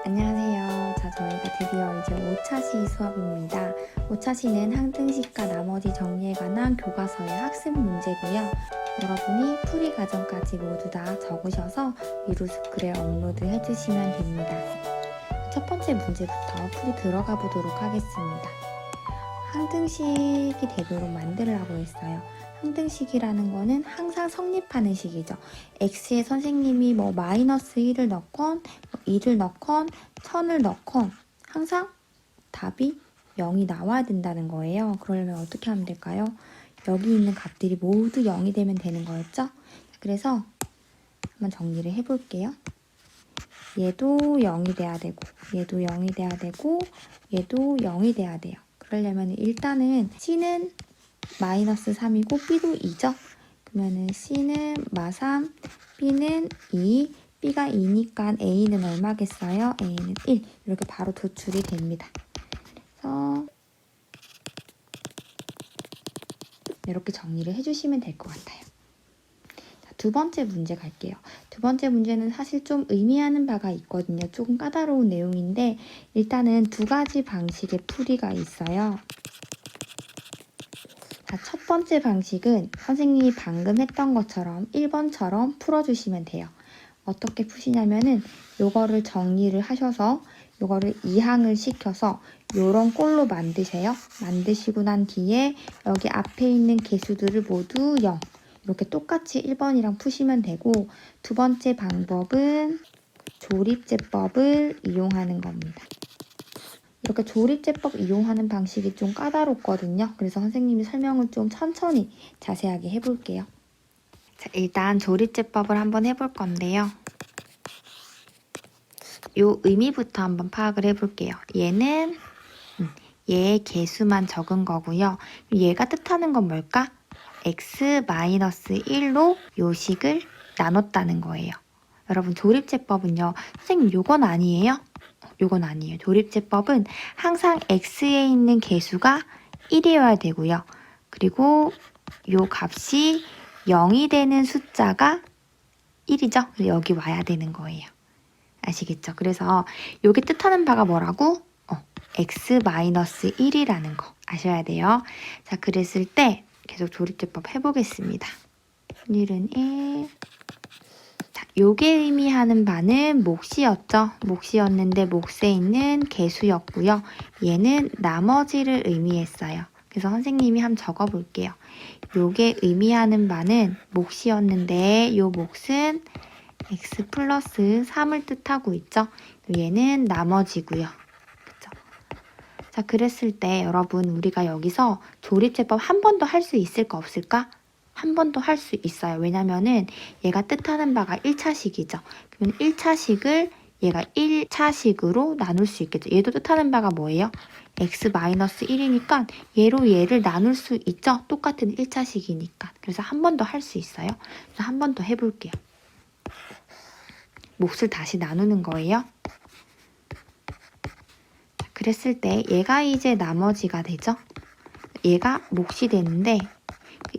안녕하세요. 자, 저희가 드디어 이제 5차시 수업입니다. 5차시는 항등식과 나머지 정리에 관한 교과서의 학습 문제고요. 여러분이 풀이 과정까지 모두 다 적으셔서 미루스쿨에 업로드 해주시면 됩니다. 첫 번째 문제부터 풀이 들어가 보도록 하겠습니다. 항등식이 되도록 만들라고 했어요. 항등식이라는 거는 항상 성립하는 식이죠. x에 선생님이 마이너스 1을 넣건 2를 넣건 1000을 넣건 항상 답이 0이 나와야 된다는 거예요. 그러려면 어떻게 하면 될까요? 여기 있는 값들이 모두 0이 되면 되는 거였죠? 그래서 한번 정리를 해볼게요. 얘도 0이 돼야 되고 얘도 0이 돼야 되고 얘도 0이 돼야 돼요. 그러려면 일단은 C는 마이너스 3이고 B도 2죠. 그러면은 C는 마3, B는 2, B가 2니까 A는 얼마겠어요? A는 1. 이렇게 바로 도출이 됩니다. 그래서 이렇게 정리를 해주시면 될 것 같아요. 자, 두 번째 문제 갈게요. 두 번째 문제는 사실 좀 의미하는 바가 있거든요. 조금 까다로운 내용인데 일단은 두 가지 방식의 풀이가 있어요. 자, 첫 번째 방식은 선생님이 방금 했던 것처럼 1번처럼 풀어주시면 돼요. 어떻게 푸시냐면은 요거를 정리를 하셔서 요거를 이항을 시켜서 요런 꼴로 만드세요. 만드시고 난 뒤에 여기 앞에 있는 개수들을 모두 0 이렇게 똑같이 1번이랑 푸시면 되고 두 번째 방법은 조립제법을 이용하는 겁니다. 이렇게 조립제법 이용하는 방식이 좀 까다롭거든요. 그래서 선생님이 설명을 좀 천천히 자세하게 해볼게요. 자, 일단 조립제법을 한번 해볼 건데요. 요 의미부터 한번 파악을 해볼게요. 얘는 얘의 개수만 적은 거고요. 얘가 뜻하는 건 뭘까? x-1로 요 식을 나눴다는 거예요. 여러분 조립제법은요. 선생님 요건 아니에요? 요건 아니에요. 조립제법은 항상 x에 있는 개수가 1이어야 되고요. 그리고 요 값이 0이 되는 숫자가 1이죠. 그래서 여기 와야 되는 거예요. 아시겠죠? 그래서 요게 뜻하는 바가 뭐라고? x-1이라는 거 아셔야 돼요. 자, 그랬을 때 계속 조립제법 해보겠습니다. 1은 1. 자, 요게 의미하는 바는 몫이었죠. 몫이었는데 몫에 있는 개수였고요. 얘는 나머지를 의미했어요. 그래서 선생님이 한번 적어볼게요. 요게 의미하는 바는 몫이었는데 요 몫은 x 플러스 3을 뜻하고 있죠. 얘는 나머지고요. 그쵸? 자, 그랬을 때 여러분 우리가 여기서 조립제법 한 번 더 할 수 있을까 없을까? 한 번 더 할 수 있어요. 왜냐면은 얘가 뜻하는 바가 1차식이죠. 그러면 1차식을 얘가 1차식으로 나눌 수 있겠죠. 얘도 뜻하는 바가 뭐예요? x-1이니까 얘로 얘를 나눌 수 있죠. 똑같은 1차식이니까. 그래서 한 번 더 할 수 있어요. 그래서 한 번 더 해볼게요. 몫을 다시 나누는 거예요. 자, 그랬을 때 얘가 이제 나머지가 되죠. 얘가 몫이 되는데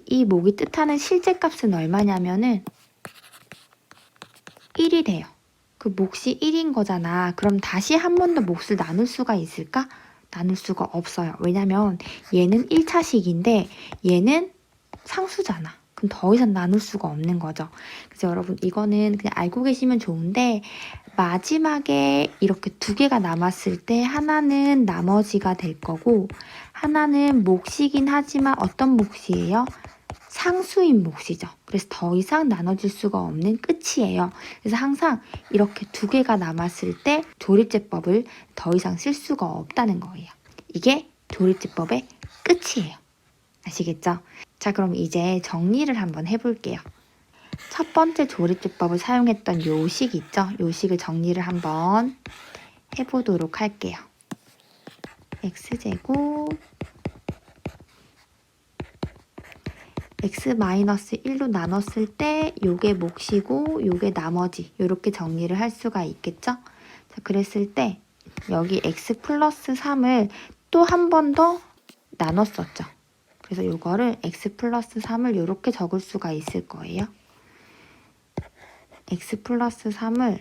이 몫이 뜻하는 실제 값은 얼마냐면은 1이 돼요. 그 몫이 1인 거잖아. 그럼 다시 한 번 더 몫을 나눌 수가 있을까? 나눌 수가 없어요. 왜냐면 얘는 1차식인데 얘는 상수잖아. 그럼 더 이상 나눌 수가 없는 거죠. 그래서 여러분 이거는 그냥 알고 계시면 좋은데 마지막에 이렇게 두 개가 남았을 때 하나는 나머지가 될 거고 하나는 몫이긴 하지만 어떤 몫이에요? 상수인 몫이죠. 그래서 더 이상 나눠질 수가 없는 끝이에요. 그래서 항상 이렇게 두 개가 남았을 때 조립제법을 더 이상 쓸 수가 없다는 거예요. 이게 조립제법의 끝이에요. 아시겠죠? 자, 그럼 이제 정리를 한번 해볼게요. 첫 번째 조립제법을 사용했던 요 식 있죠? 요 식을 정리를 한번 해보도록 할게요. x제곱 x-1로 나눴을 때 요게 몫이고 요게 나머지 이렇게 정리를 할 수가 있겠죠? 자, 그랬을 때 여기 x 플러스 3을 또 한 번 더 나눴었죠. 그래서 요거를 x 플러스 3을 이렇게 적을 수가 있을 거예요. x 플러스 3을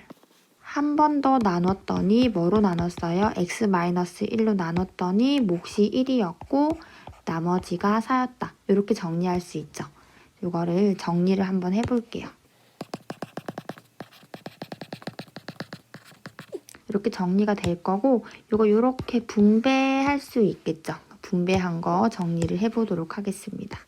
한 번 더 나눴더니 뭐로 나눴어요? x-1로 나눴더니 몫이 1이었고 나머지가 4였다. 이렇게 정리할 수 있죠. 이거를 정리를 한번 해볼게요. 이렇게 정리가 될 거고 이거 이렇게 분배할 수 있겠죠. 분배한 거 정리를 해보도록 하겠습니다.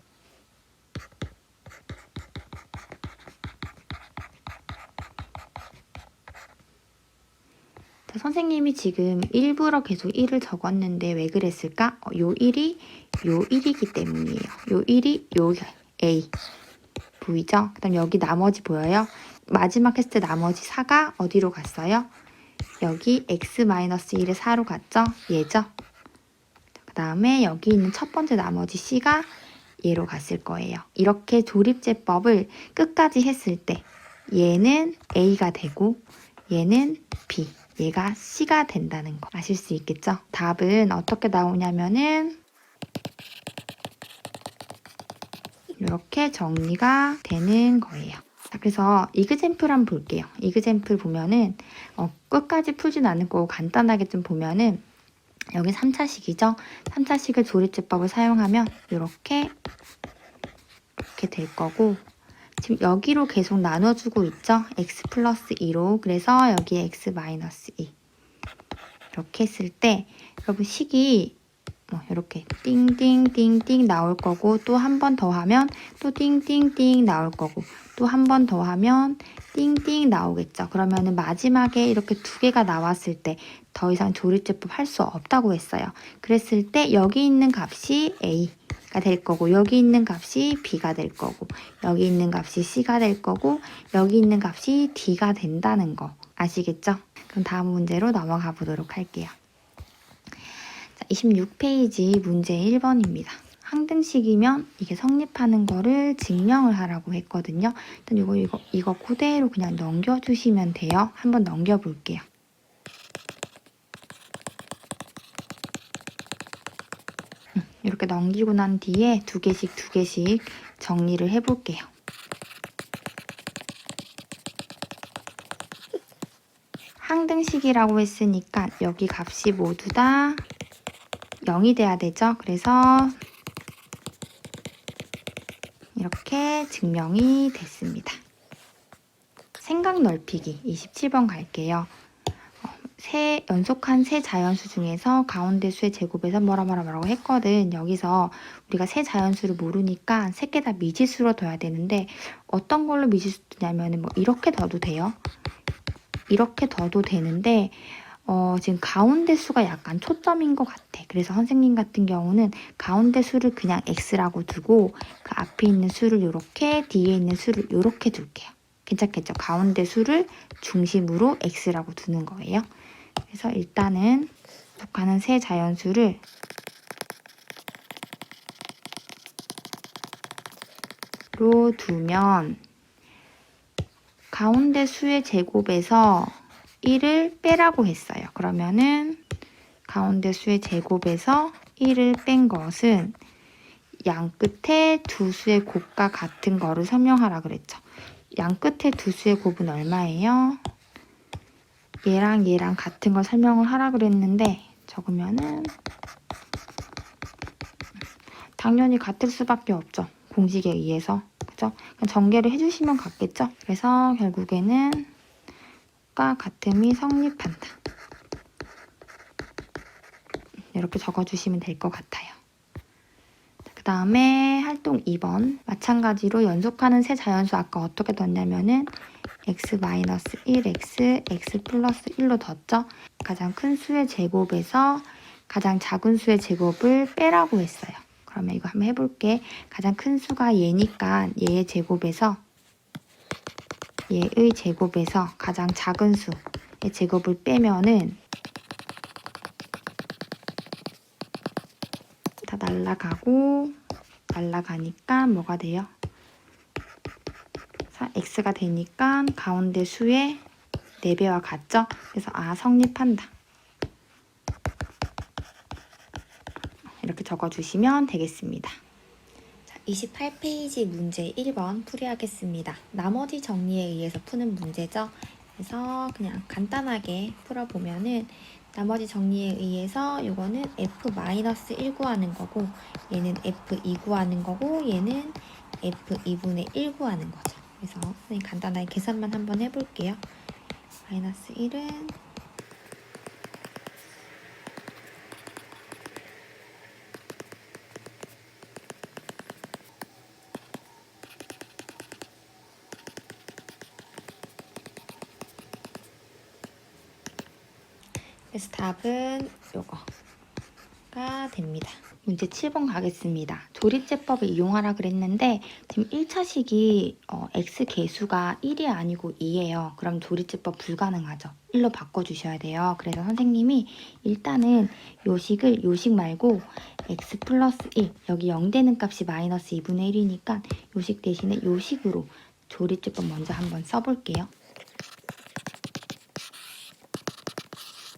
자, 선생님이 지금 일부러 계속 1을 적었는데 왜 그랬을까? 요 1이 요 1이기 때문이에요. 요 1이 요 A 보이죠? 그 다음 여기 나머지 보여요? 마지막 했을 때 나머지 4가 어디로 갔어요? 여기 x-1의 4로 갔죠? 얘죠? 그 다음에 여기 있는 첫 번째 나머지 C가 얘로 갔을 거예요. 이렇게 조립제법을 끝까지 했을 때 얘는 A가 되고 얘는 B, 얘가 C가 된다는 거 아실 수 있겠죠? 답은 어떻게 나오냐면은 이렇게 정리가 되는 거예요. 자, 그래서 이그젬플 한번 볼게요. 이그젬플 보면은 끝까지 풀진 않을 거고 간단하게 좀 보면은 여기 3차식이죠. 3차식을 조립제법을 사용하면 이렇게 될 거고 지금 여기로 계속 나눠주고 있죠. x 플러스 2로 그래서 여기에 x 마이너스 2 이렇게 했을 때 여러분 식이 이렇게 띵띵띵띵 나올 거고 또 한 번 더 하면 또 띵띵띵 나올 거고 또 한 번 더 하면 띵띵 나오겠죠. 그러면은 마지막에 이렇게 두 개가 나왔을 때 더 이상 조립제법 할 수 없다고 했어요. 그랬을 때 여기 있는 값이 A가 될 거고 여기 있는 값이 B가 될 거고 여기 있는 값이 C가 될 거고 여기 있는 값이 D가 된다는 거 아시겠죠? 그럼 다음 문제로 넘어가 보도록 할게요. 26페이지 문제 1번입니다. 항등식이면 이게 성립하는 거를 증명을 하라고 했거든요. 일단 이거 그대로 그냥 넘겨주시면 돼요. 한번 넘겨볼게요. 이렇게 넘기고 난 뒤에 두 개씩 정리를 해볼게요. 항등식이라고 했으니까 여기 값이 모두 다 0이 돼야 되죠. 그래서 이렇게 증명이 됐습니다. 생각 넓히기 27번 갈게요. 연속한 세 자연수 중에서 가운데 수의 제곱에서 뭐라고 했거든. 여기서 우리가 세 자연수를 모르니까 세 개 다 미지수로 둬야 되는데 어떤 걸로 미지수 두냐면 뭐 이렇게 둬도 돼요. 이렇게 둬도 되는데 지금 가운데 수가 약간 초점인 것 같아. 그래서 선생님 같은 경우는 가운데 수를 그냥 x라고 두고 그 앞에 있는 수를 이렇게 뒤에 있는 수를 이렇게 둘게요. 괜찮겠죠? 가운데 수를 중심으로 x라고 두는 거예요. 그래서 일단은 속하는 세 자연수를 로 두면 가운데 수의 제곱에서 1을 빼라고 했어요. 그러면은 가운데 수의 제곱에서 1을 뺀 것은 양 끝에 두 수의 곱과 같은 거를 설명하라 그랬죠. 양 끝에 두 수의 곱은 얼마예요? 얘랑 얘랑 같은 걸 설명을 하라 그랬는데 적으면은 당연히 같을 수밖에 없죠. 공식에 의해서. 그죠? 그냥 전개를 해주시면 같겠죠? 그래서 결국에는 과 같음이 성립한다. 이렇게 적어주시면 될 것 같아요. 그 다음에 활동 2번 마찬가지로 연속하는 세 자연수 아까 어떻게 뒀냐면은 x-1x, x 플러스 1로 뒀죠. 가장 큰 수의 제곱에서 가장 작은 수의 제곱을 빼라고 했어요. 그러면 이거 한번 해볼게. 가장 큰 수가 얘니까 얘의 제곱에서 얘의 제곱에서 가장 작은 수의 제곱을 빼면은 다 날라가니까 뭐가 돼요? x가 되니까 가운데 수의 4배와 같죠? 그래서 성립한다. 이렇게 적어주시면 되겠습니다. 28페이지 문제 1번 풀이하겠습니다. 나머지 정리에 의해서 푸는 문제죠. 그래서 그냥 간단하게 풀어보면은 나머지 정리에 의해서 이거는 F-1 구하는 거고 얘는 F2 구하는 거고 얘는 F2분의 1 구하는 거죠. 그래서 선생님 간단하게 계산만 한번 해볼게요. 마이너스 1은 그래서 답은 요거가 됩니다. 문제 7번 가겠습니다. 조립제법을 이용하라 그랬는데 지금 1차식이 x 개수가 1이 아니고 2예요. 그럼 조립제법 불가능하죠. 1로 바꿔주셔야 돼요. 그래서 선생님이 일단은 요식을 요식 말고 x 플러스 1 여기 0 되는 값이 마이너스 2분의 1이니까 요식 대신에 요식으로 조립제법 먼저 한번 써볼게요.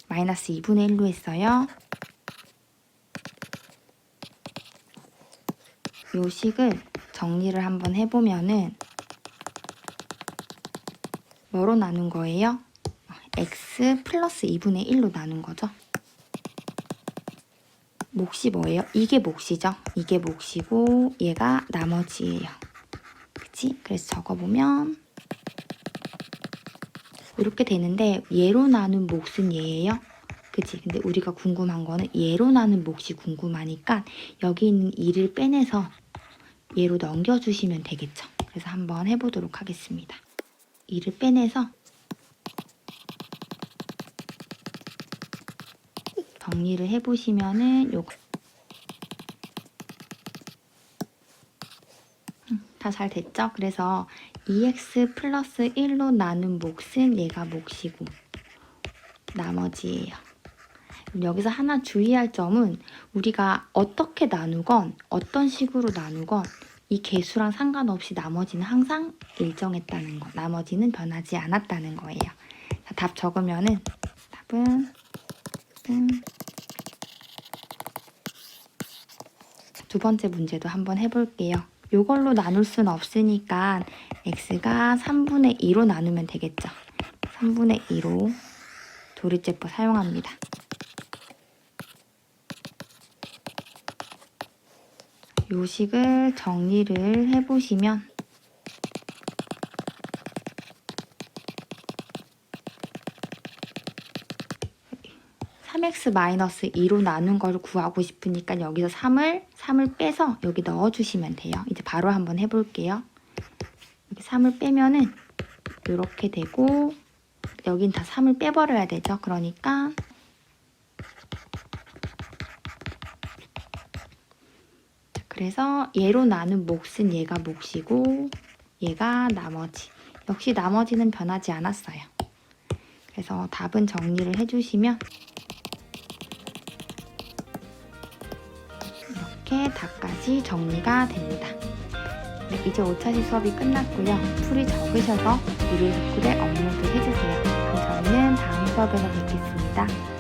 마이너스 2분의 1로 했어요. 요식을 정리를 한번 해보면은 뭐로 나눈 거예요? x 플러스 2분의 1로 나눈 거죠. 몫이 뭐예요? 이게 몫이죠. 이게 몫이고 얘가 나머지예요. 그치? 그래서 적어보면 이렇게 되는데 얘로 나눈 몫은 얘예요. 그치? 근데 우리가 궁금한 거는 얘로 나눈 몫이 궁금하니까 여기 있는 2를 빼내서 얘로 넘겨주시면 되겠죠. 그래서 한번 해보도록 하겠습니다. 2를 빼내서 정리를 해보시면은 요거 다 잘 됐죠? 그래서 2x 플러스 1로 나눈 몫은 얘가 몫이고 나머지예요. 여기서 하나 주의할 점은 우리가 어떻게 나누건 어떤 식으로 나누건 이 개수랑 상관없이 나머지는 항상 일정했다는 거. 나머지는 변하지 않았다는 거예요. 자, 답 적으면은 답은 두 번째 문제도 한번 해볼게요. 이걸로 나눌 수는 없으니까 x가 3분의 2로 나누면 되겠죠. 3분의 2로 조립제법 사용합니다. 요식을 정리를 해보시면 3x-2로 나눈 걸 구하고 싶으니까 여기서 3을 빼서 여기 넣어주시면 돼요. 이제 바로 한번 해볼게요. 여기 3을 빼면은 이렇게 되고 여긴 다 3을 빼버려야 되죠. 그러니까 그래서 얘로 나눈 몫은 얘가 몫이고 얘가 나머지. 역시 나머지는 변하지 않았어요. 그래서 답은 정리를 해주시면 이렇게 답까지 정리가 됩니다. 네, 이제 5차식 수업이 끝났고요. 풀이 적으셔서 일요일 덕후에 업로드 해주세요. 그럼 저희는 다음 수업에서 뵙겠습니다.